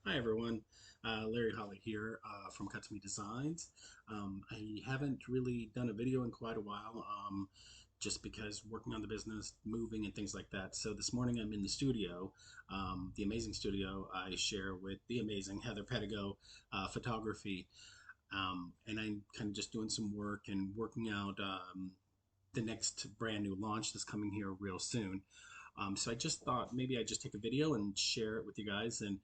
Hi everyone, Larry Holly here from cut2medesigns. I haven't really done a video in quite a while, just because working on the business, moving, and things like that. So this morning I'm in the studio, the amazing studio I share with the amazing Heather Pedigo Photography, and I'm kind of just doing some work and working out the next brand new launch that's coming here real soon. So I just thought maybe I'd just take a video and share it with you guys and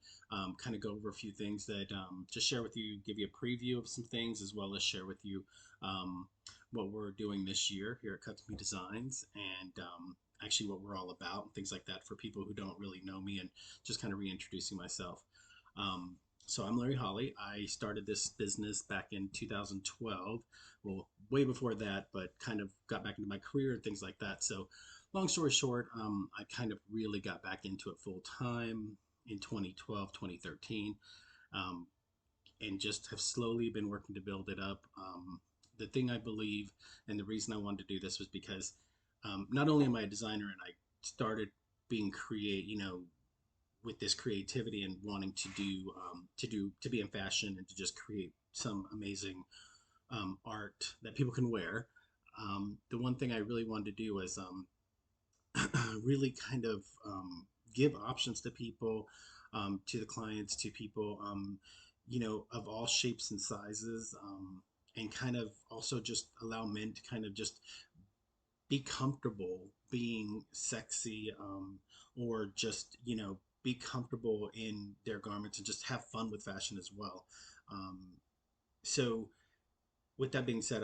kind of go over a few things that just share with you, give you a preview of some things, as well as share with you um, what we're doing this year here at Cut2Me Designs and actually what we're all about and things like that for people who don't really know me and just kind of reintroducing myself. Um, so I'm Larry Holly. I started this business back in 2012. Well, way before that, but kind of got back into my career and things like that. So long story short, I kind of really got back into it full time in 2012, 2013, um, and just have slowly been working to build it up. The thing I believe, and the reason I wanted to do this was because not only am I a designer and I started being with this creativity and wanting to be in fashion and to just create some amazing art that people can wear. The one thing I really wanted to do was really kind of give options to people, to the clients, to people, of all shapes and sizes, and kind of also just allow men to kind of just be comfortable being sexy, or just, be comfortable in their garments and just have fun with fashion as well. So with that being said,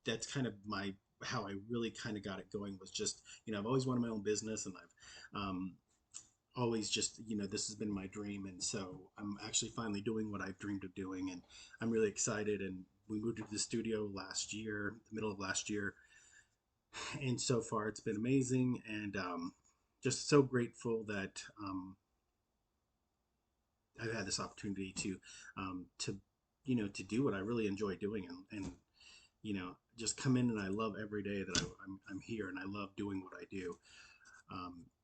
that's kind of my how I really kind of got it going was just, I've always wanted my own business, and I've always just, this has been my dream, and so I'm actually finally doing what I've dreamed of doing, and I'm really excited. And we moved into the studio last year, the middle of last year, and so far it's been amazing, and just so grateful that I've had this opportunity to do what I really enjoy doing, and just come in, and I love every day that I'm here, and I love doing what I do.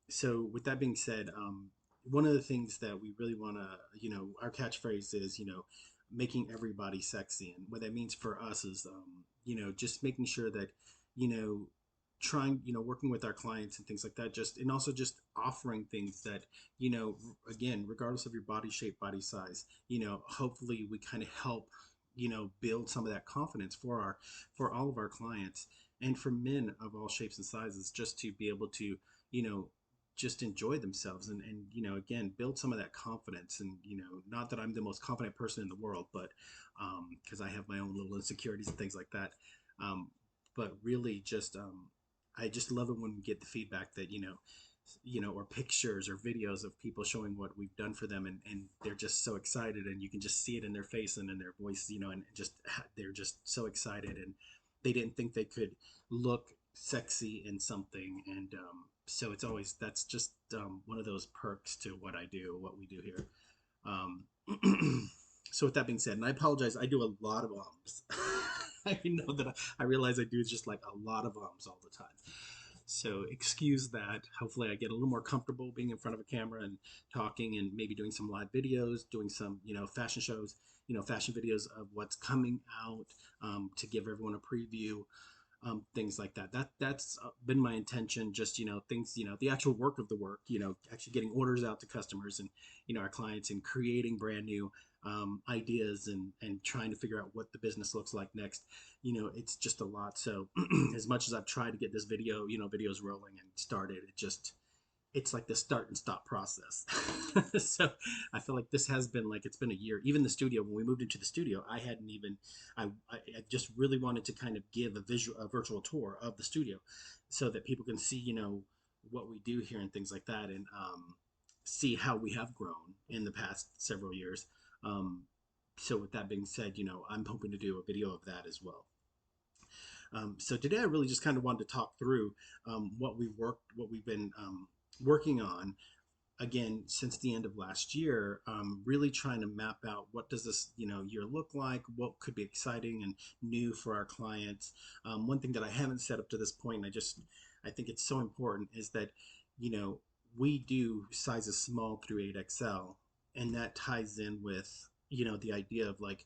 So with that being said, one of the things that we really want to, our catchphrase is, making everybody sexy. And what that means for us is, just making sure that, you know, working with our clients and things like that, and also just offering things that, again, regardless of your body shape, body size, hopefully we kind of help, build some of that confidence for all of our clients, and for men of all shapes and sizes, just to be able to, you know, just enjoy themselves, and again, build some of that confidence. And not that I'm the most confident person in the world, but because I have my own little insecurities and things like that. um, but really just I just love it when we get the feedback that, or pictures or videos of people showing what we've done for them, and they're just so excited, and you can just see it in their face and in their voice, and just they're just so excited, and they didn't think they could look sexy in something. And so it's always, that's just one of those perks to what I do, what we do here. um, so with that being said, and I apologize, I do a lot of ums. I know that I realize I do just like a lot of ums all the time. So excuse that. Hopefully, I get a little more comfortable being in front of a camera and talking, and maybe doing some live videos, doing some, fashion shows, fashion videos of what's coming out, to give everyone a preview, things like that. That's been my intention. Just, things, the actual work of the work. Actually getting orders out to customers and, our clients, and creating brand new ideas, and trying to figure out what the business looks like next. It's just a lot. So as much as I've tried to get this videos rolling and started, it's like the start and stop process. So I feel like this has been, like, it's been a year. Even the studio, when we moved into the studio, I hadn't even, I just really wanted to kind of give a virtual tour of the studio, so that people can see, what we do here and things like that, and see how we have grown in the past several years. Um, so with that being said, I'm hoping to do a video of that as well. So today I really just kind of wanted to talk through what we've been working on, again, since the end of last year. Really trying to map out what does this, year look like, what could be exciting and new for our clients. One thing that I haven't said up to this point, and I think it's so important, is that, you know we do sizes small through 8XL, And that ties in with, the idea of like,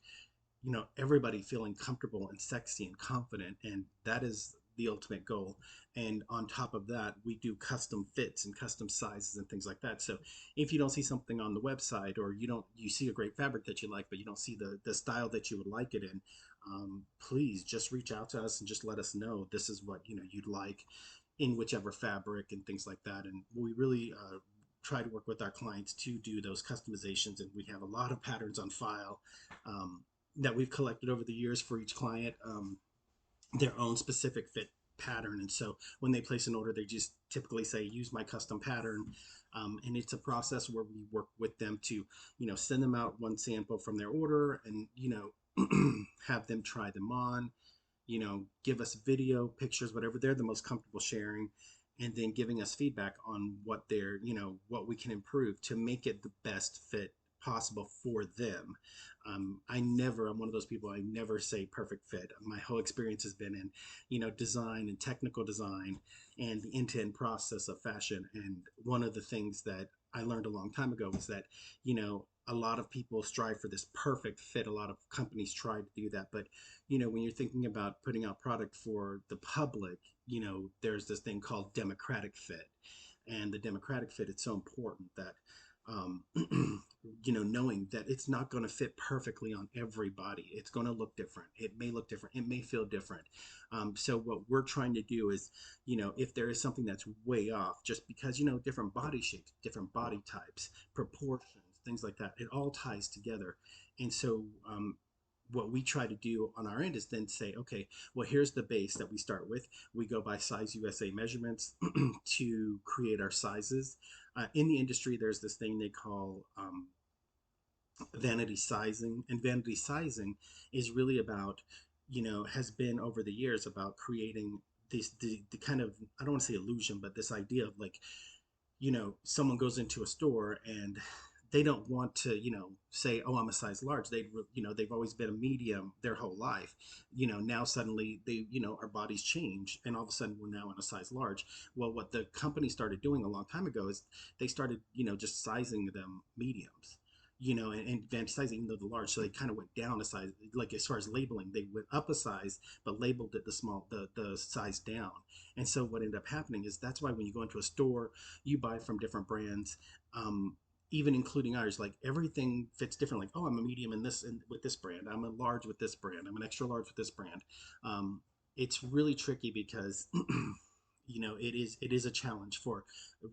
everybody feeling comfortable and sexy and confident, and that is the ultimate goal. And on top of that, we do custom fits and custom sizes and things like that. So if you don't see something on the website, or you see a great fabric that you like but you don't see the style that you would like it in, please just reach out to us and just let us know this is what you'd like in whichever fabric and things like that. And we really try to work with our clients to do those customizations, and we have a lot of patterns on file, that we've collected over the years for each client, their own specific fit pattern. And so when they place an order, they just typically say, use my custom pattern. And it's a process where we work with them to, send them out one sample from their order, and, have them try them on, give us video, pictures, whatever they're the most comfortable sharing, and then giving us feedback on what they're, what we can improve to make it the best fit possible for them. I'm one of those people, I never say perfect fit. My whole experience has been in, design and technical design and the end-to-end process of fashion. And one of the things that I learned a long time ago was that, a lot of people strive for this perfect fit. A lot of companies try to do that. But, when you're thinking about putting out product for the public, there's this thing called democratic fit. And the democratic fit, it's so important that, um, knowing that it's not going to fit perfectly on everybody. It's going to look different. It may look different. It may feel different. So what we're trying to do is, if there is something that's way off, just because, different body shapes, different body types, proportions, things like that, it all ties together. And so, what we try to do on our end is then say, okay, well, here's the base that we start with. We go by size USA measurements to create our sizes. In the industry, there's this thing they call, vanity sizing. And vanity sizing is really about, has been over the years about creating the kind of, I don't want to say illusion, but this idea of like, someone goes into a store and they don't want to, say, oh, I'm a size large. They've always been a medium their whole life. Now suddenly our bodies change, and all of a sudden we're now in a size large. Well, what the company started doing a long time ago is they started, just sizing them mediums, and advanced sizing, even though the large. So they kind of went down a size, like as far as labeling, they went up a size, but labeled it the size down. And so what ended up happening is that's why when you go into a store, you buy from different brands, even including ours, like everything fits different. Like, oh, I'm a medium in this, with this brand. I'm a large with this brand. I'm an extra large with this brand. It's really tricky because, it is a challenge for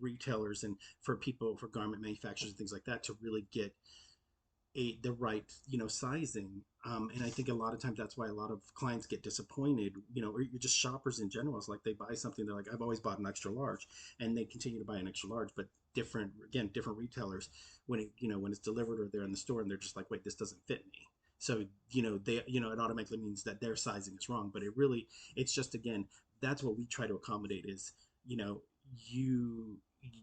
retailers and for people, for garment manufacturers and things like that, to really get the right sizing. And I think a lot of times that's why a lot of clients get disappointed, or you're just shoppers in general. It's like they buy something, they're like, I've always bought an extra large, and they continue to buy an extra large. But different retailers, when when it's delivered or they're in the store, and they're just like, wait, this doesn't fit me. So it automatically means that their sizing is wrong. But it's just, again, that's what we try to accommodate is, you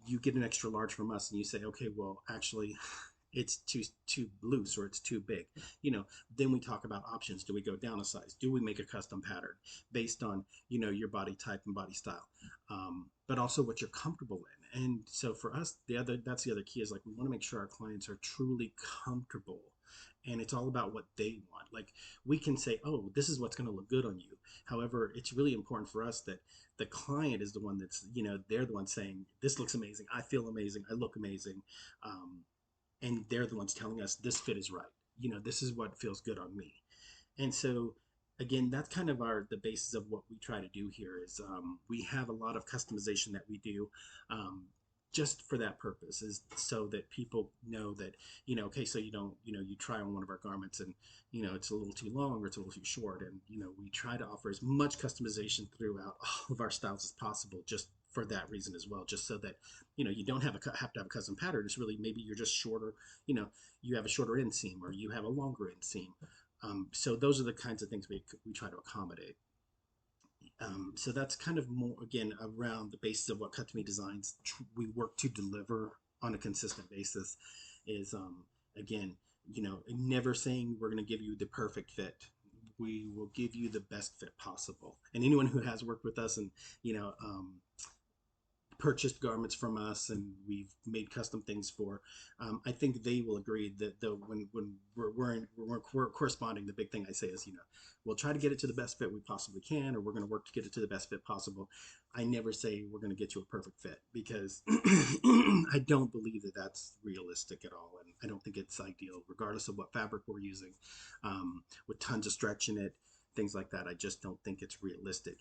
you get an extra large from us, and you say, okay, well, actually, it's too loose, or it's too big. Then we talk about options. Do we go down a size? Do we make a custom pattern based on your body type and body style, but also what you're comfortable in? And so for us, that's the other key, is like, we want to make sure our clients are truly comfortable, and it's all about what they want. Like, we can say, oh, this is what's going to look good on you. However, it's really important for us that the client is the one that's, they're the one saying, this looks amazing, I feel amazing, I look amazing. And they're the ones telling us this fit is right. This is what feels good on me. And so, again, that's kind of the basis of what we try to do here is, we have a lot of customization that we do, just for that purpose, is so that people know that, okay, so you try on one of our garments, and it's a little too long or it's a little too short. And we try to offer as much customization throughout all of our styles as possible, just for that reason as well, just so that you don't have to have a custom pattern. It's really, maybe you're just shorter, you have a shorter inseam, or you have a longer inseam. So those are the kinds of things we try to accommodate. So that's kind of more, again, around the basis of what Cut to Me Designs we work to deliver on a consistent basis. Is, again, never saying we're going to give you the perfect fit. We will give you the best fit possible. And anyone who has worked with us and, purchased garments from us and we've made custom things for, I think they will agree that when we're corresponding, the big thing I say is, we'll try to get it to the best fit we possibly can, or we're going to work to get it to the best fit possible. I never say we're going to get you a perfect fit, because I don't believe that that's realistic at all. And I don't think it's ideal, regardless of what fabric we're using, with tons of stretch in it, things like that. I just don't think it's realistic.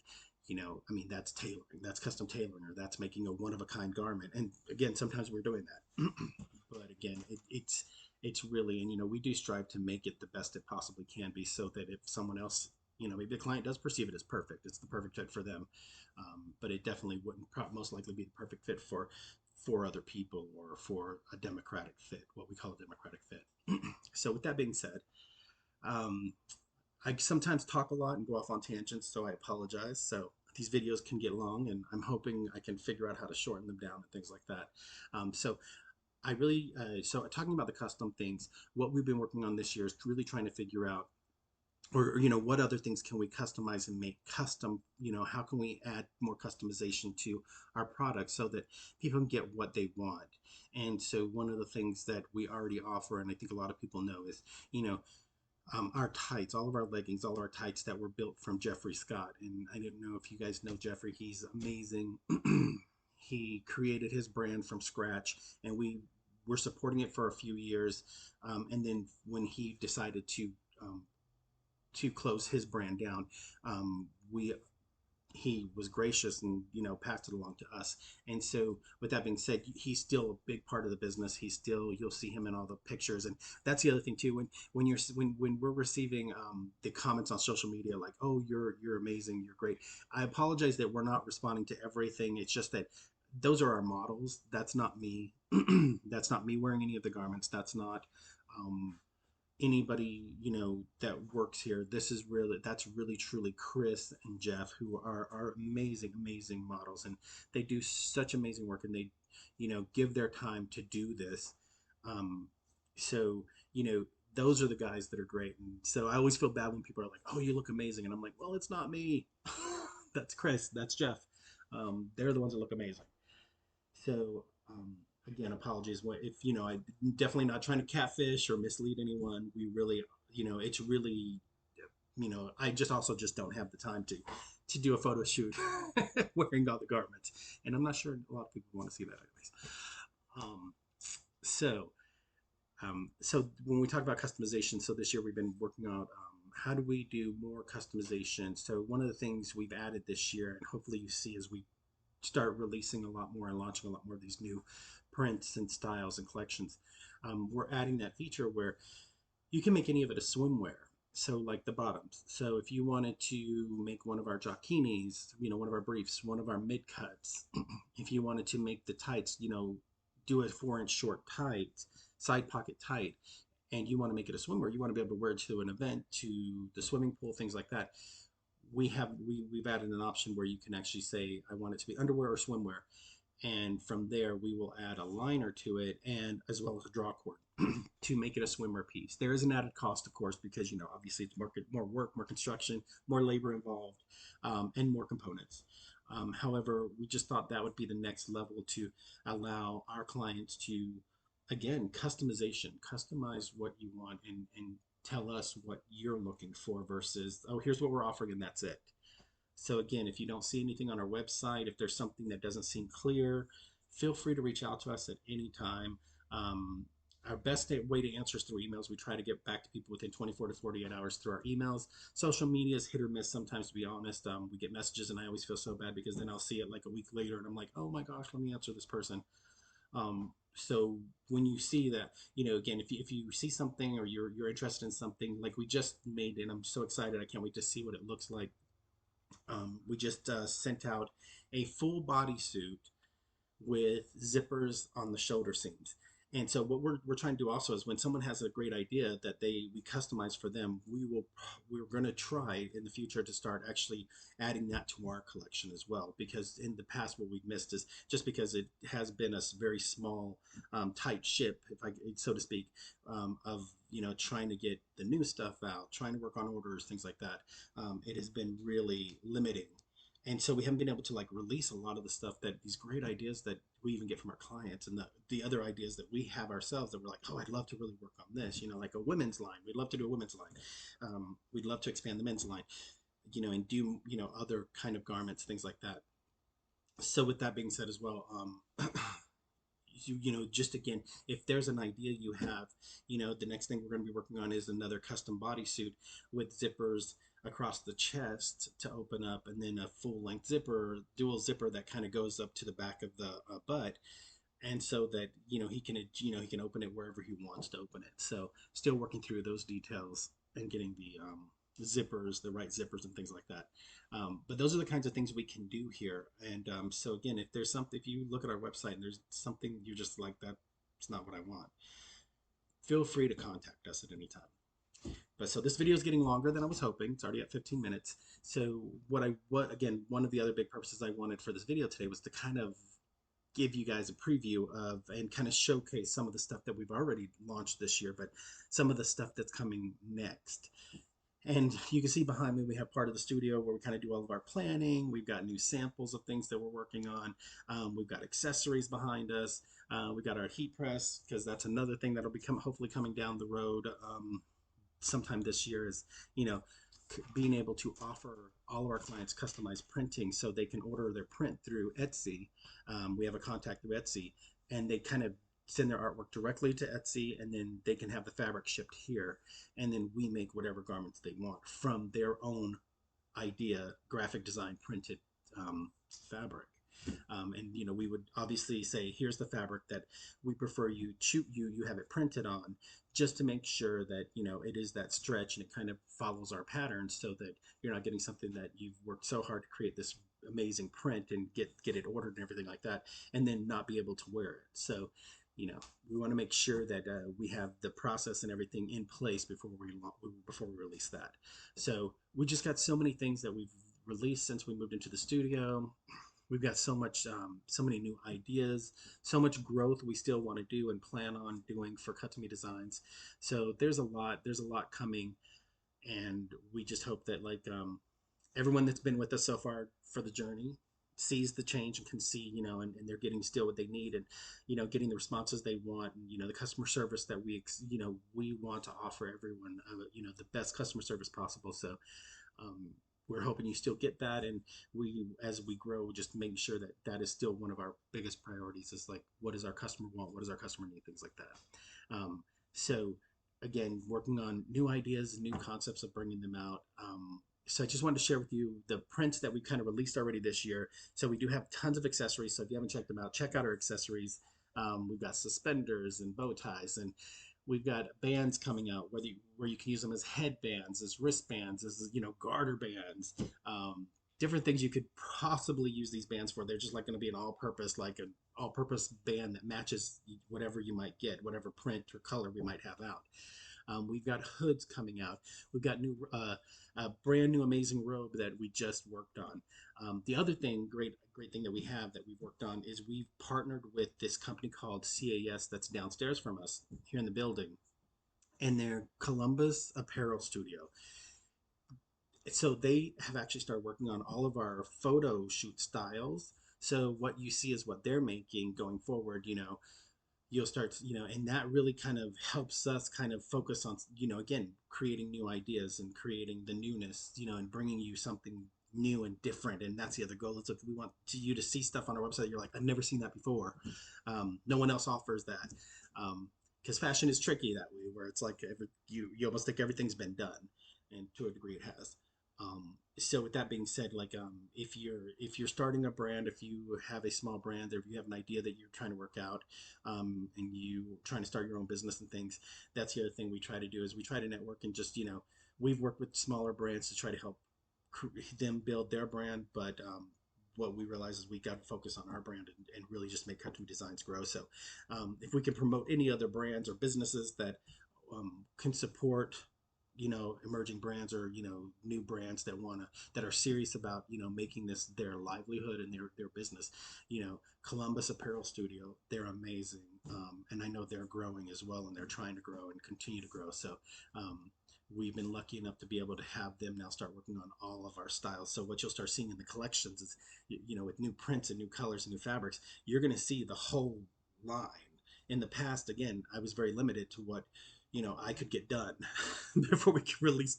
I mean, that's tailoring, that's custom tailoring, or that's making a one of a kind garment. And again, sometimes we're doing that. But again, it's really, and we do strive to make it the best it possibly can be, so that if someone else, maybe the client does perceive it as perfect, it's the perfect fit for them. But it definitely wouldn't most likely be the perfect fit for other people, or for a democratic fit, what we call a democratic fit. So with that being said, um, I sometimes talk a lot and go off on tangents, so I apologize. So these videos can get long, and I'm hoping I can figure out how to shorten them down and things like that. So I really, so talking about the custom things, what we've been working on this year is really trying to figure out, or what other things can we customize and make custom. How can we add more customization to our products so that people can get what they want. And so one of the things that we already offer, and I think a lot of people know, is you know our tights, all of our leggings, all of our tights that were built from Jeffrey Scott. And I didn't know if you guys know Jeffrey. He's amazing. He created his brand from scratch, and we were supporting it for a few years. And then when he decided to close his brand down, we he was gracious and passed it along to us. And so with that being said, he's still a big part of the business. He's still, you'll see him in all the pictures. And that's the other thing too, when we're receiving the comments on social media like, oh, you're amazing, you're great, I apologize that we're not responding to everything. It's just that those are our models. That's not me. That's not me wearing any of the garments. That's not anybody that works here. That's really truly Chris and Jeff, who are amazing models, and they do such amazing work, and they give their time to do this. So those are the guys that are great. And so I always feel bad when people are like, oh, you look amazing, and I'm like, well, it's not me. That's Chris, that's Jeff. They're the ones that look amazing. So again, apologies. If I'm definitely not trying to catfish or mislead anyone. We really, it's really, I just also just don't have the time to do a photo shoot wearing all the garments, and I'm not sure a lot of people want to see that, anyways. Um, so so when we talk about customization, so this year we've been working on how do we do more customization. So one of the things we've added this year, and hopefully you see as we start releasing a lot more and launching a lot more of these new prints and styles and collections, we're adding that feature where you can make any of it a swimwear. So like the bottoms. So if you wanted to make one of our jockinis, one of our briefs, one of our mid cuts, if you wanted to make the tights, do a 4-inch short tight, side pocket tight, and you want to make it a swimwear, you want to be able to wear it to an event, to the swimming pool, things like that. We've added an option where you can actually say, I want it to be underwear or swimwear, and from there we will add a liner to it, and as well as a draw cord to make it a swimwear piece. There is an added cost, of course, because obviously it's more work, more construction, more labor involved, and more components. However, we just thought that would be the next level to allow our clients to, again, customize what you want, and tell us what you're looking for, versus, oh, here's what we're offering and that's it. So again, if you don't see anything on our website, if there's something that doesn't seem clear, feel free to reach out to us at any time. Our best way to answer is through emails. We try to get back to people within 24 to 48 hours through our emails. Social media is hit or miss sometimes, to be honest. We get messages and I always feel so bad, because then I'll see it like a week later and I'm like, oh my gosh, let me answer this person. So when you see that, again, if you see something, or you're interested in something, like we just made, and I'm so excited, I can't wait to see what it looks like. We just sent out a full bodysuit with zippers on the shoulder seams. And so what we're trying to do also is, when someone has a great idea that we customize for them, we're going to try in the future to start actually adding that to our collection as well. Because in the past, what we've missed is, just because it has been a very small, tight ship, if I so to speak, of trying to get the new stuff out, trying to work on orders, things like that. It has been really limiting. And so we haven't been able to like release a lot of the stuff, that these great ideas that we even get from our clients, and the other ideas that we have ourselves that we're like, oh, I'd love to really work on this, like a women's line. We'd love to do a women's line. We'd love to expand the men's line, and do, other kind of garments, things like that. So with that being said as well, just again, if there's an idea you have, the next thing we're going to be working on is another custom bodysuit with zippers across the chest to open up, and then a full length zipper, dual zipper that kind of goes up to the back of the butt, and so that he can open it wherever he wants to open it. So still working through those details and getting zippers, the right zippers and things like that. But those are the kinds of things we can do here. And so again, if there's something, if you look at our website and there's something you're just like, that it's not what I want, feel free to contact us at any time. But so this video is getting longer than I was hoping. It's already at 15 minutes. So what again, one of the other big purposes I wanted for this video today was to kind of give you guys a preview of and kind of showcase some of the stuff that we've already launched this year, but some of the stuff that's coming next. And you can see behind me, we have part of the studio where we kind of do all of our planning. We've got new samples of things that we're working on. We've got accessories behind us. We've got our heat press, because that's another thing that'll be hopefully coming down the road sometime this year, is, being able to offer all of our clients customized printing so they can order their print through Etsy. We have a contact through Etsy, and they kind of send their artwork directly to Etsy, and then they can have the fabric shipped here, and then we make whatever garments they want from their own idea, graphic design printed fabric. And we would obviously say, here's the fabric that we prefer you have it printed on, just to make sure that it is that stretch and it kind of follows our pattern, so that you're not getting something that you've worked so hard to create this amazing print and get it ordered and everything like that, and then not be able to wear it. So we want to make sure that we have the process and everything in place before we release that. So we just got so many things that we've released since we moved into the studio. We've got so many new ideas, so much growth we still want to do and plan on doing for Cut to Me Designs. So there's a lot coming, and we just hope that everyone that's been with us so far for the journey sees the change and can see, and they're getting still what they need, and getting the responses they want, and the customer service that we want to offer everyone, the best customer service possible. So we're hoping you still get that, and as we grow, just making sure that that is still one of our biggest priorities, is like, what does our customer want, what does our customer need, things like that. So again, working on new ideas, new concepts of bringing them out. So I just wanted to share with you the prints that we kind of released already this year. So we do have tons of accessories. So if you haven't checked them out, check out our accessories. We've got suspenders and bow ties, and we've got bands coming out where you can use them as headbands, as wristbands, as garter bands, different things you could possibly use these bands for. They're just like going to be an all-purpose band that matches whatever you might get, whatever print or color we might have out. We've got hoods coming out. We've got a brand new amazing robe that we just worked on. The other great thing that we have that we've worked on is we've partnered with this company called CAS that's downstairs from us here in the building, and they're Columbus Apparel Studio. So they have actually started working on all of our photo shoot styles. So what you see is what they're making going forward. You'll start, and that really kind of helps us kind of focus on, again, creating new ideas and creating the newness, and bringing you something new and different. And that's the other goal, is if we want you to see stuff on our website, you're like, I've never seen that before. No one else offers that. Because fashion is tricky that way, where it's like you almost think everything's been done, and to a degree it has. So with that being said, if you're starting a brand, if you have a small brand, or if you have an idea that you're trying to work out, and you trying to start your own business and things, that's the other thing we try to do, is we try to network, and just we've worked with smaller brands to try to help them build their brand, but what we realize is we got to focus on our brand, and really just make Cut2Me Designs grow. So if we can promote any other brands or businesses that can support emerging brands, or new brands that are serious about making this their livelihood and their business, Columbus Apparel Studio, they're amazing, and I know they're growing as well, and they're trying to grow and continue to grow. So we've been lucky enough to be able to have them now start working on all of our styles. So what you'll start seeing in the collections is, with new prints and new colors and new fabrics, you're going to see the whole line. In the past, again, I was very limited to what, I could get done before we could release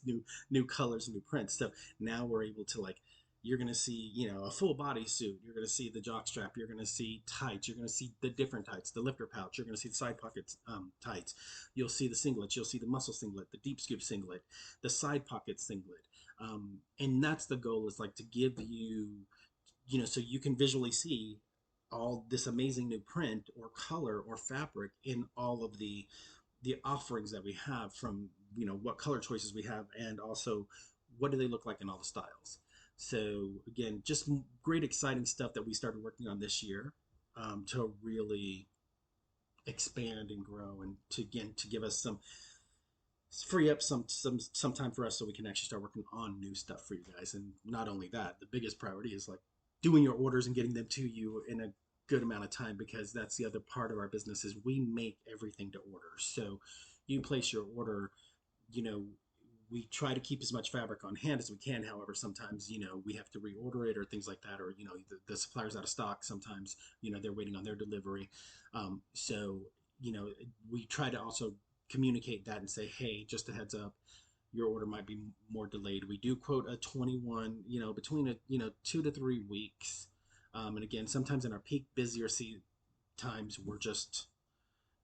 new colors and new prints. So now we're able to, like, you're going to see, a full body suit. You're going to see the jock strap. You're going to see tights. You're going to see the different tights, the lifter pouch. You're going to see the side pockets tights. You'll see the singlets. You'll see the muscle singlet, the deep scoop singlet, the side pocket singlet. And that's the goal, is like to give you, so you can visually see all this amazing new print or color or fabric in all of the offerings that we have, from what color choices we have, and also what do they look like in all the styles. So again, just great exciting stuff that we started working on this year, to really expand and grow, and to give us some, free up some time for us, so we can actually start working on new stuff for you guys. And not only that, the biggest priority is like doing your orders and getting them to you in a good amount of time, because that's the other part of our business, is we make everything to order. So you place your order, you know we try to keep as much fabric on hand as we can. However, sometimes we have to reorder it or things like that, or the supplier's out of stock. Sometimes they're waiting on their delivery. So we try to also communicate that and say, hey, just a heads up, your order might be more delayed. We do quote a 21, between 2 to 3 weeks. And again, sometimes in our peak busier times,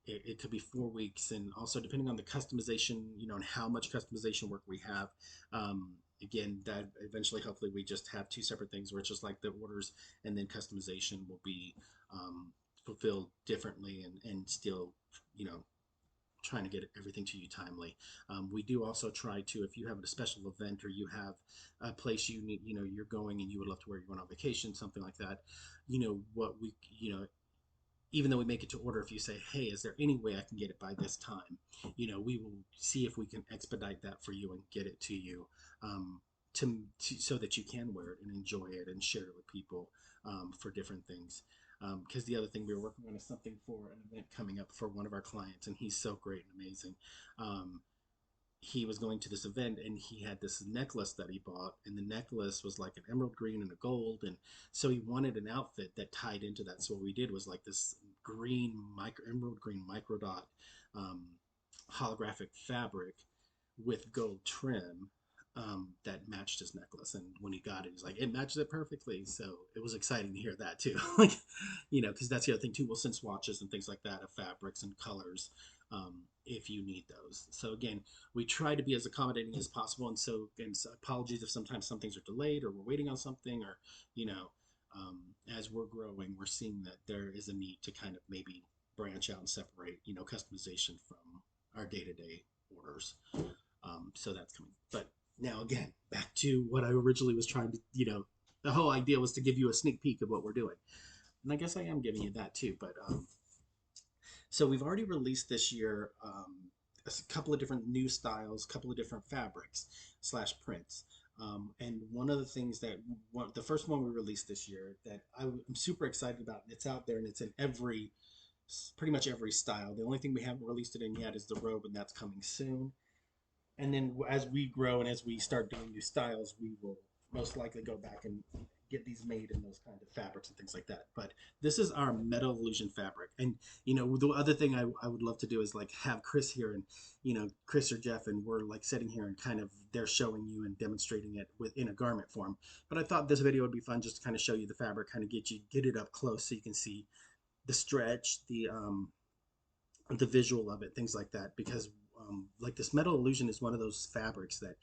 it could be 4 weeks. And also depending on the customization, and how much customization work we have. Again, that eventually, hopefully, we just have two separate things, where it's just like the orders, and then customization will be fulfilled differently, and still, trying to get everything to you timely. We do also try to, if you have a special event, or you have a place you need, you're going and you would love to, where you're going on vacation, something like that, what we, even though we make it to order, if you say, hey, is there any way I can get it by this time? We will see if we can expedite that for you and get it to you, so that you can wear it and enjoy it and share it with people, for different things. Because the other thing we were working on is something for an event coming up for one of our clients, and he's so great and amazing. He was going to this event, and he had this necklace that he bought, and the necklace was like an emerald green and a gold, and so he wanted an outfit that tied into that. So what we did was like this emerald green micro dot, holographic fabric with gold trim, that matched his necklace. And when he got it, he's like, it matches it perfectly. So it was exciting to hear that too. Like, because that's the other thing too. We'll send swatches and things like that of fabrics and colors, if you need those. So again, we try to be as accommodating as possible. And so, again, apologies if sometimes some things are delayed, or we're waiting on something, or, as we're growing, we're seeing that there is a need to kind of maybe branch out and separate, customization from our day-to-day orders. So that's coming. But now, again, back to what I originally was trying to, the whole idea was to give you a sneak peek of what we're doing. And I guess I am giving you that too. But so we've already released this year, a couple of different new styles, a couple of different fabrics / prints. And one of the things the first one we released this year that I'm super excited about, and it's out there, and it's in pretty much every style. The only thing we haven't released it in yet is the robe, and that's coming soon. And then as we grow and as we start doing new styles, we will most likely go back and get these made in those kind of fabrics and things like that. But this is our metal illusion fabric. And the other thing I would love to do is like have Chris here, and Chris or Jeff, and we're like sitting here and kind of they're showing you and demonstrating it within a garment form. But I thought this video would be fun, just to kind of show you the fabric, kind of get it up close, so you can see the stretch, the visual of it, things like that. Because like this metal illusion is one of those fabrics that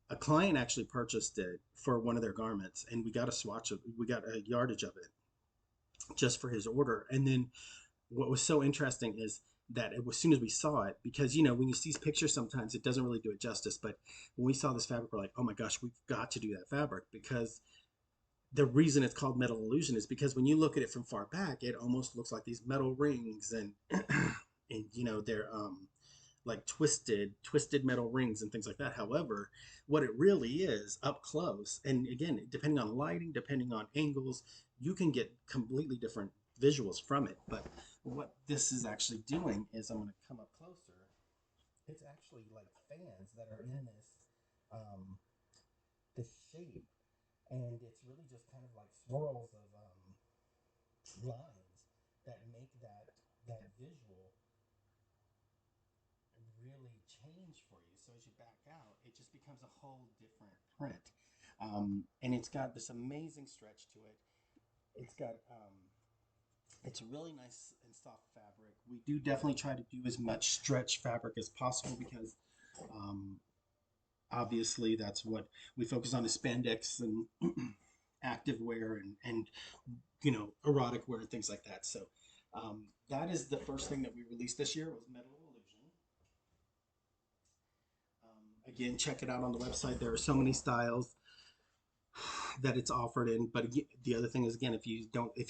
a client actually purchased it for one of their garments, and we got a yardage of it just for his order. And then what was so interesting is that as soon as we saw it, because when you see pictures, sometimes it doesn't really do it justice, but when we saw this fabric, we're like, oh my gosh, we've got to do that fabric. Because the reason it's called metal illusion is because when you look at it from far back, it almost looks like these metal rings, and and they're like twisted metal rings and things like that. However, what it really is up close, and again, depending on lighting, depending on angles, you can get completely different visuals from it. But what this is actually doing is, I'm going to come up closer, It's actually like fans that are in um, this shape, and it's really just kind of like swirls of lines that make that visual really change for you. So as you back out, it just becomes a whole different print. And it's got this amazing stretch to it. It's got it's a really nice and soft fabric. We do definitely try to do as much stretch fabric as possible because um, obviously that's what we focus on is spandex and active wear and erotic wear and things like that. So that is the first thing that we released this year was Metal Illusion. Again, check it out on the website. There are so many styles that it's offered in. But the other thing is, again, if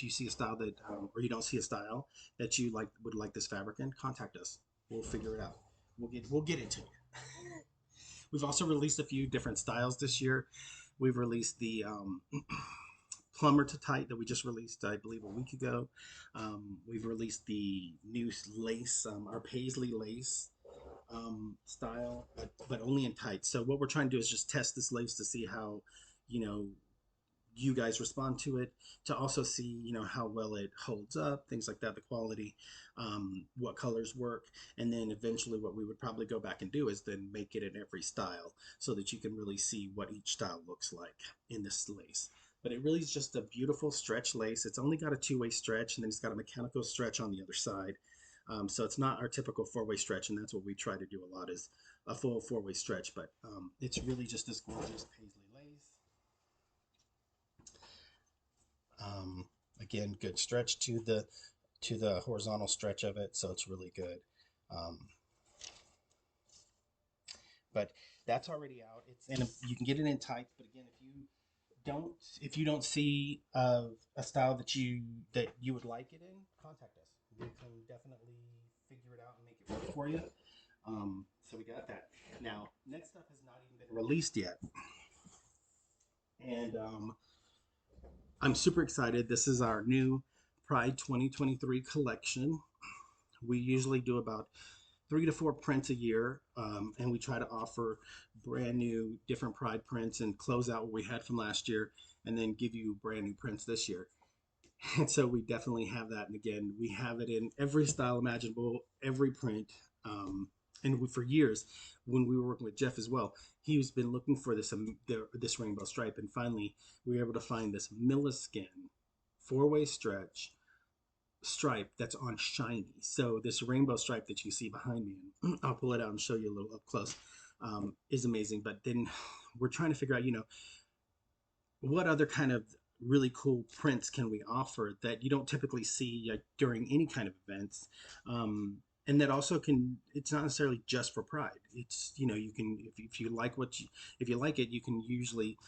you see a style that or you don't see a style that you would like this fabric in, contact us. We'll figure it out. We'll get it to you. We've also released a few different styles this year. We've released the plumber to tight that we just released, I believe, a week ago. We've released the new lace, our paisley lace style, but only in tights. So what we're trying to do is just test this lace to see how, you know, you guys respond to it, to also see how well it holds up, things like that, the quality, what colors work, and then eventually what we would probably go back and do is then make it in every style so that you can really see what each style looks like in this lace. But it really is just a beautiful stretch lace. It's only got a two-way stretch, and then it's got a mechanical stretch on the other side. So it's not our typical four-way stretch, and that's what we try to do a lot is a full four-way stretch. But it's really just this gorgeous paisley lace. Um, Again, good stretch to the horizontal stretch of it, so it's really good. Um, but that's already out. You can get it in tights, but again, if you don't see a style that you would like it in, contact us. We can definitely figure it out and make it work for you. So we got that. Now, next stuff has not even been released yet, and I'm super excited. This is our new Pride 2023 collection. We usually do about 3 to 4 prints a year, and we try to offer brand new, different Pride prints and close out what we had from last year, and then give you brand new prints this year. And so we definitely have that. And again, we have it in every style imaginable, every print. For years, when we were working with Jeff as well, he's been looking for this rainbow stripe, and finally we were able to find this Milliskin four-way stretch stripe that's on shiny. So this rainbow stripe that you see behind me, and I'll pull it out and show you a little up close, is amazing. But then we're trying to figure out, what other kind of really cool prints can we offer that you don't typically see like during any kind of events. And that also it's not necessarily just for Pride. It's, you can, if you like if you like it, you can usually,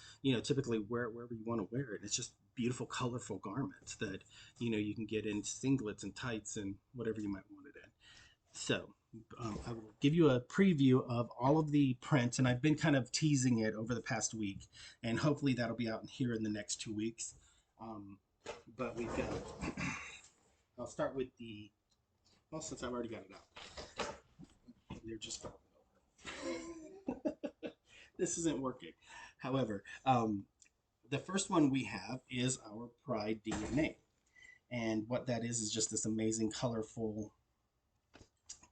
typically wear it wherever you want to wear it. It's just beautiful, colorful garments that, you can get in singlets and tights and whatever you might want it in. So I will give you a preview of all of the prints, and I've been kind of teasing it over the past week, and hopefully that'll be out here in the next 2 weeks. But we've got, I'll start with well, since I've already got it out. They're just falling over. This isn't working. However, the first one we have is our Pride DNA. And what that is just this amazing, colorful,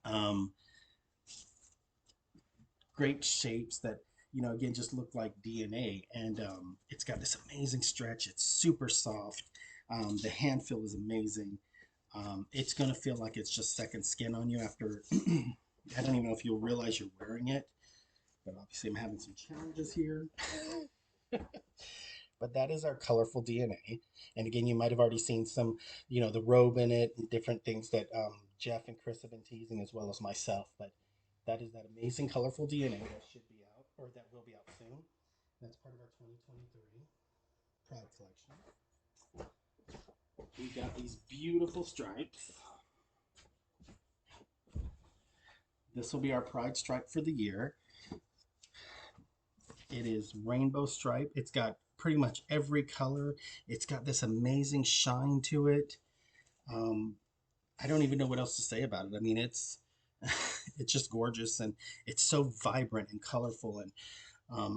um, great shapes that again just look like DNA, and it's got this amazing stretch. It's super soft. The hand feel is amazing. It's gonna feel like it's just second skin on you after. I don't even know if you'll realize you're wearing it, but obviously I'm having some challenges here. But that is our colorful DNA, and again, you might have already seen some, the robe in it and different things that Jeff and Chris have been teasing as well as myself. But that is that amazing colorful DNA that should be out, or that will be out soon. That's part of our 2023 Pride collection. We got these beautiful stripes. This will be our Pride stripe for the year. It is rainbow stripe. It's got pretty much every color. It's got this amazing shine to it. I don't even know what else to say about it. I mean, it's just gorgeous, and it's so vibrant and colorful, and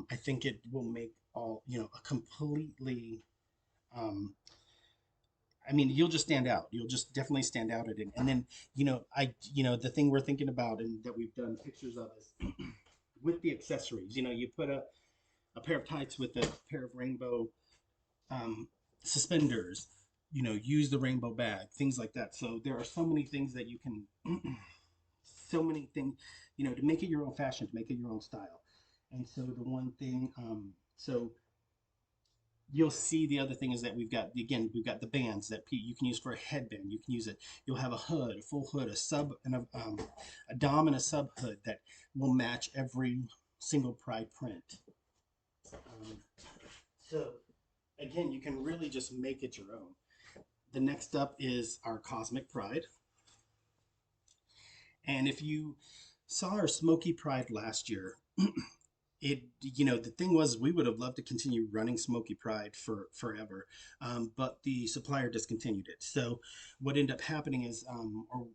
I think it will make all, a completely, um, I mean, you'll just stand out. You'll just definitely stand out at it. And then, the thing we're thinking about and that we've done pictures of is with the accessories. You put a pair of tights with a pair of rainbow um, suspenders, use the rainbow bag, things like that. So there are so many things that you can, so many things, to make it your own fashion, to make it your own style. And so the one thing, so you'll see the other thing is that we've got the bands that you can use for a headband. You can use it. You'll have a hood, a full hood, a sub, and a dom and a sub hood that will match every single pride print. Um, so again, you can really just make it your own. The next up is our Cosmic Pride. And if you saw our Smoky Pride last year, the thing was we would have loved to continue running Smoky Pride for forever, but the supplier discontinued it. So what ended up happening is, or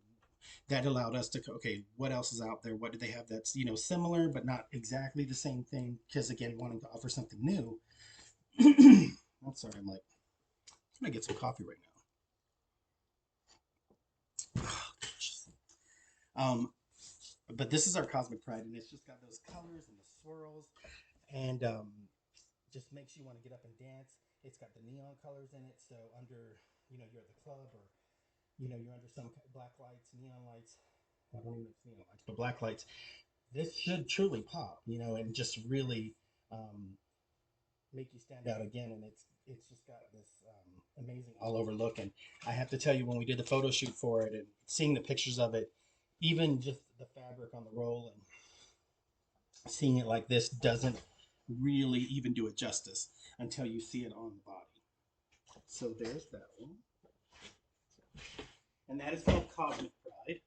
that allowed us to, okay, what else is out there? What do they have that's, similar but not exactly the same thing? Because again, wanting to offer something new. I'm sorry, I'm gonna get some coffee right now. um, but this is our Cosmic Pride, and it's just got those colors and the swirls, and just makes you want to get up and dance. It's got the neon colors in it, so under, you're at the club, or you're under some black lights, neon lights. I don't even know if it's neon lights, but black lights. This should truly pop, and just really make you stand out again. And it's just got this amazing all over look. And I have to tell you, when we did the photo shoot for it and seeing the pictures of it, even just the fabric on the roll and seeing it like this doesn't really even do it justice until you see it on the body. So there's that one. And that is called Cosmic Pride.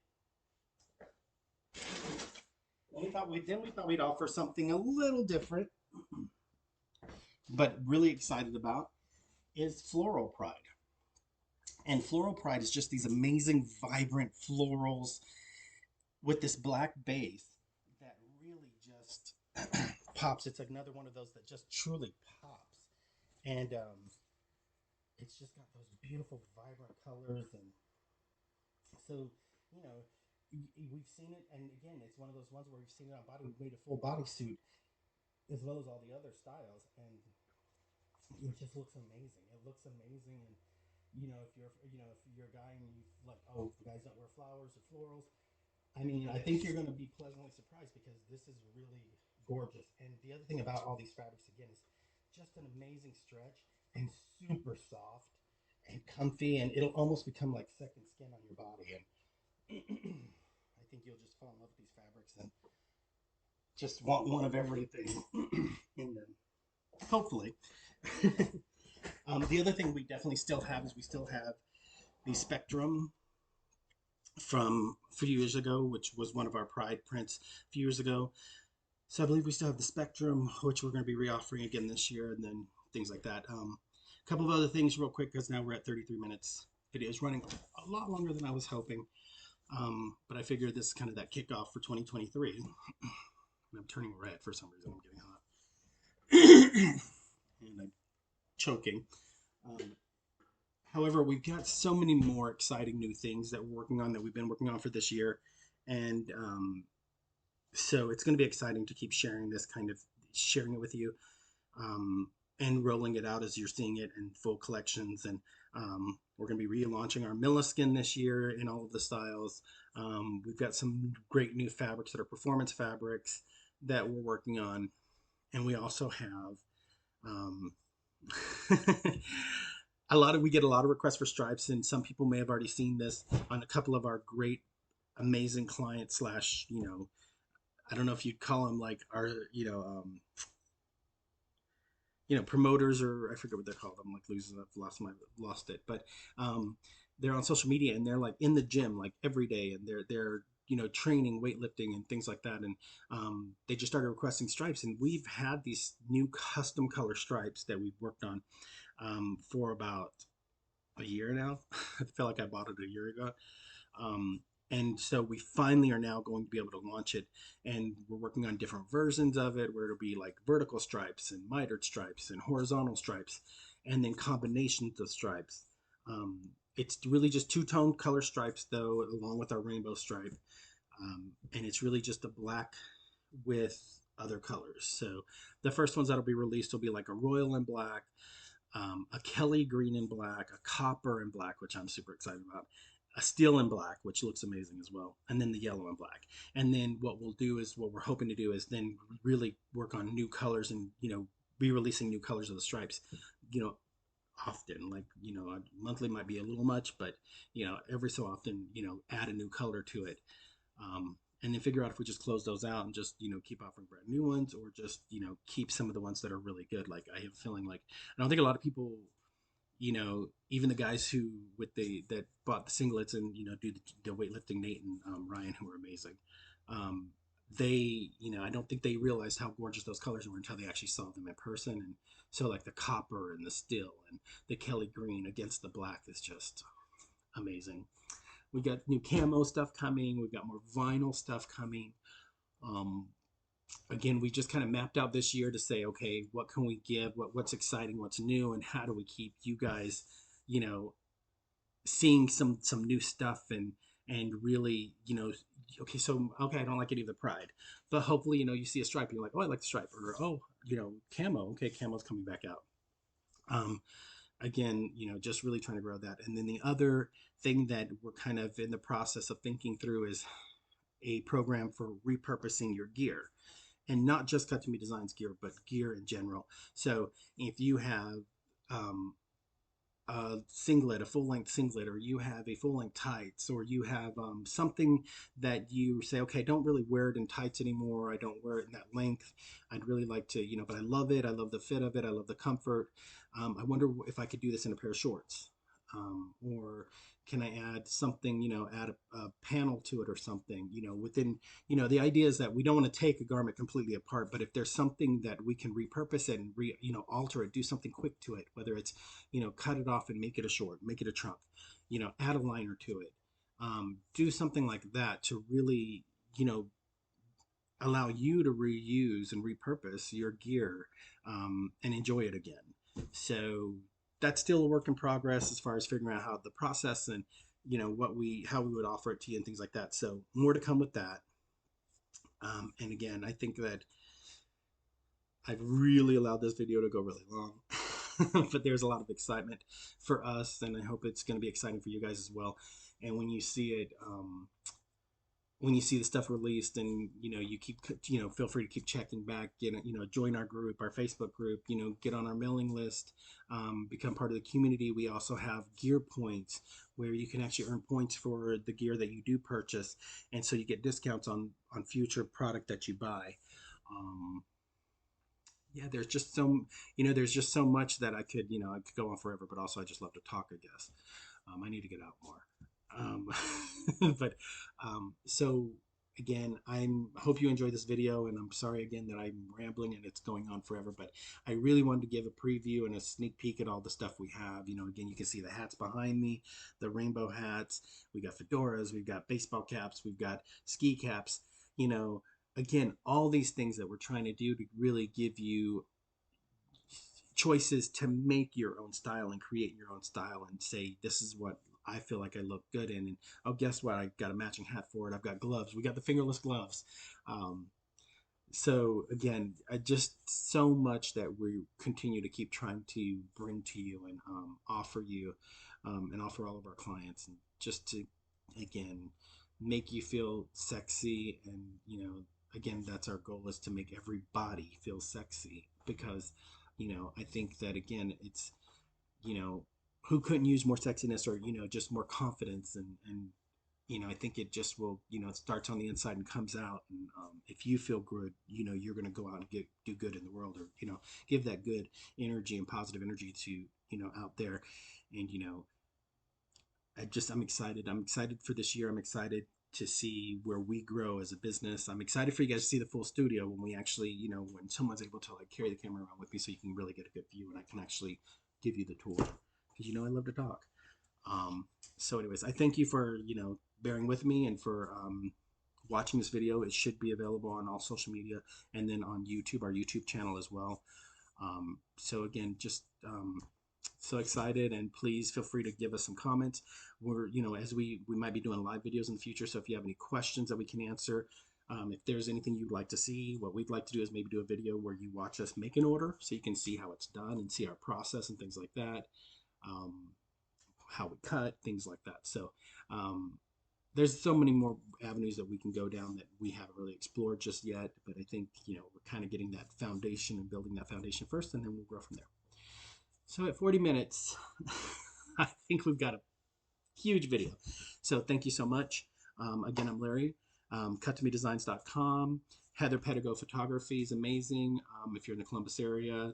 And we thought we'd offer something a little different, but really excited about is Floral Pride. And Floral Pride is just these amazing, vibrant florals with this black base that really just pops. It's another one of those that just truly pops. And it's just got those beautiful, vibrant colors. And so, you know, we've seen it. And again, it's one of those ones where we've seen it on body. We've made a full bodysuit as well as all the other styles. And it just looks amazing. It looks amazing. And if you're a guy and you like, oh, guys don't wear flowers or florals. I mean, I think you're going to be pleasantly surprised because this is really gorgeous. And the other thing about all these fabrics again is just an amazing stretch and super soft and comfy, and it'll almost become like second skin on your body. And I think you'll just fall in love with these fabrics and just want one of everything in them. Hopefully. The other thing we definitely still have is we still have the Spectrum from a few years ago, which was one of our Pride prints a few years ago. So I believe we still have the Spectrum, which we're going to be reoffering again this year, and then things like that. A couple of other things real quick, because now we're at 33 minutes. Video is running a lot longer than I was hoping. But I figured this is kind of that kickoff for 2023. And I'm turning red for some reason. I'm getting hot. And I'm choking. However, we've got so many more exciting new things that we're working on, that we've been working on for this year. And so it's going to be exciting to keep sharing it with you, and rolling it out as you're seeing it in full collections. And we're going to be relaunching our Milliskin this year in all of the styles. We've got some great new fabrics that are performance fabrics that we're working on. And we also have we get a lot of requests for stripes, and some people may have already seen this on a couple of our great, amazing clients slash, I don't know if you'd call them like our, promoters, or I forget what they're called. I'm like lost it, but they're on social media, and they're like in the gym like every day, and they're training, weightlifting, and things like that. And they just started requesting stripes, and we've had these new custom color stripes that we've worked on for about a year now. I feel like I bought it a year ago. And so we finally are now going to be able to launch it, and we're working on different versions of it where it'll be like vertical stripes and mitered stripes and horizontal stripes, and then combinations of stripes. It's really just two-tone color stripes though, along with our rainbow stripe, and it's really just a black with other colors. So the first ones that'll be released will be like a royal in black, a Kelly green and black, a copper and black, which I'm super excited about, a steel and black, which looks amazing as well, and then the yellow and black. And then what we'll do is, what we're hoping to do is then really work on new colors, and be releasing new colors of the stripes, you know, often. Like, monthly might be a little much, but every so often, add a new color to it. And then figure out if we just close those out and just keep offering brand new ones, or just keep some of the ones that are really good. Like, I have a feeling like, I don't think a lot of people, even the guys who that bought the singlets and do the weightlifting, Nate and Ryan, who are amazing. They, I don't think they realized how gorgeous those colors were until they actually saw them in person. And so, like, the copper and the steel and the Kelly green against the black is just amazing. We got new camo stuff coming. We've got more vinyl stuff coming. Um, Again, we just kind of mapped out this year to say, okay, what can we give? What's exciting? What's new? And how do we keep you guys, you know, seeing some new stuff, and really, okay, so okay, I don't like any of the pride, but hopefully, you see a stripe, and you're like, oh, I like the stripe, or oh, camo. Okay, camo's coming back out. Um, Again, just really trying to grow that. And then the other thing that we're kind of in the process of thinking through is a program for repurposing your gear, and not just Cut to Me Designs gear, but gear in general. So if you have a singlet, a full length singlet, or you have a full length tights, or you have something that you say, okay, I don't really wear it in tights anymore. I don't wear it in that length. I'd really like to, but I love it. I love the fit of it. I love the comfort. I wonder if I could do this in a pair of shorts. Or can I add something, add a panel to it or something, within, the idea is that we don't want to take a garment completely apart, but if there's something that we can repurpose it and alter it, do something quick to it, whether it's, cut it off and make it a short, make it a trunk, add a liner to it, do something like that to really, allow you to reuse and repurpose your gear, and enjoy it again. So that's still a work in progress as far as figuring out how the process, and how we would offer it to you and things like that. So more to come with that. And again, I think that I've really allowed this video to go really long, but there's a lot of excitement for us, and I hope it's going to be exciting for you guys as well. And when you see it, when you see the stuff released, and you keep, feel free to keep checking back, join our group, our Facebook group, get on our mailing list, become part of the community. We also have gear points where you can actually earn points for the gear that you do purchase, and so you get discounts on future product that you buy. Yeah, there's just so much that I could go on forever, but also I just love to talk, I guess. I need to get out more. But so again, hope you enjoyed this video, and I'm sorry again that I'm rambling and it's going on forever, but I really wanted to give a preview and a sneak peek at all the stuff we have. Again, you can see the hats behind me, the rainbow hats. We got fedoras, we've got baseball caps, we've got ski caps. Again, all these things that we're trying to do to really give you choices to make your own style and create your own style, and say, this is what I feel like I look good in. And oh, guess what? I got a matching hat for it. I've got gloves. We got the fingerless gloves. So again, just so much that we continue to keep trying to bring to you, and offer you, and offer all of our clients, and just to, again, make you feel sexy. And again, that's our goal, is to make everybody feel sexy, because I think that, again, it's, who couldn't use more sexiness, or just more confidence, and I think it just will, it starts on the inside and comes out. And if you feel good, you're going to go out and do good in the world, or give that good energy and positive energy to out there. And I'm excited. I'm excited for this year. I'm excited to see where we grow as a business. I'm excited for you guys to see the full studio when we actually, when someone's able to like carry the camera around with me, so you can really get a good view, and I can actually give you the tour, because I love to talk. So anyways, I thank you for, bearing with me and for watching this video. It should be available on all social media and then on YouTube, our YouTube channel as well. So again, just so excited, and please feel free to give us some comments. We're, as we might be doing live videos in the future. So if you have any questions that we can answer, if there's anything you'd like to see, what we'd like to do is maybe do a video where you watch us make an order so you can see how it's done and see our process and things like that. Um, how we cut, things like that. So there's so many more avenues that we can go down that we haven't really explored just yet. But I think, we're kind of getting that foundation and building that foundation first, and then we'll grow from there. So at 40 minutes, I think we've got a huge video. So thank you so much. Again, I'm Larry, cut2medesigns.com. Heather Pedigo Photography is amazing. If you're in the Columbus area,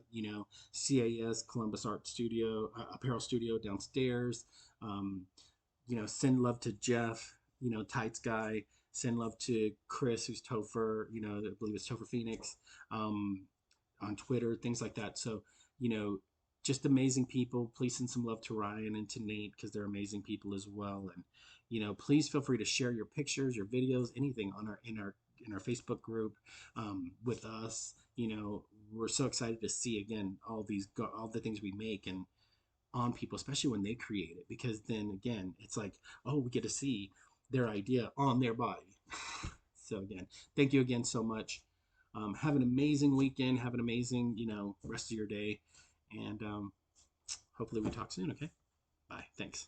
CAS, Columbus Art Studio, Apparel Studio downstairs. Send love to Jeff, Tights Guy. Send love to Chris, who's Topher, I believe it's Topher Phoenix, on Twitter, things like that. So, just amazing people. Please send some love to Ryan and to Nate, because they're amazing people as well. And, please feel free to share your pictures, your videos, anything on our Facebook group with us. We're so excited to see again all the things we make and on people, especially when they create it, because then again, it's like, oh, we get to see their idea on their body. So again, thank you again so much. Have an amazing weekend. Have an amazing, rest of your day. And hopefully we talk soon. Okay. Bye. Thanks.